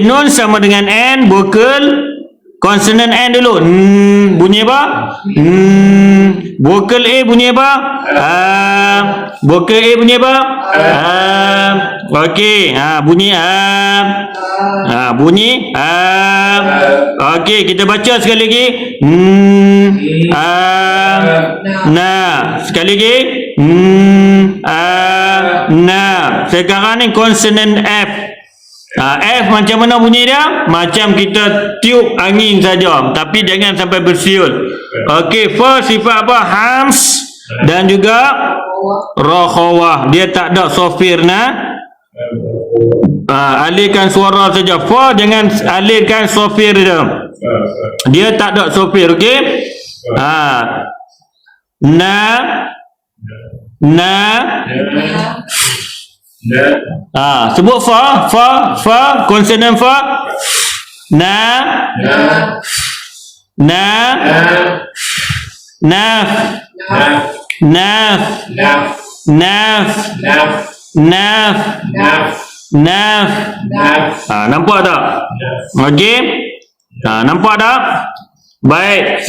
Nun sama dengan N, vokal konsonan N dulu. Bunyi apa? Vokal A bunyi apa? Vokal A bunyi apa? Okey, bunyi bunyi okey, kita baca sekali lagi. Sekali lagi. Sekarang ni konsonan F. F macam mana bunyi dia? Macam kita tiup angin saja, tapi jangan sampai bersiul. Okey, fa sifat apa? Hams dan juga rakhawah. Dia tak ada sofir alirkan suara saja. Fa jangan alirkan sofir dia. Dia tak ada sofir, okey? Sebut fa konsonan fa. Nampak tak? Okey? Nampak tak? Baik.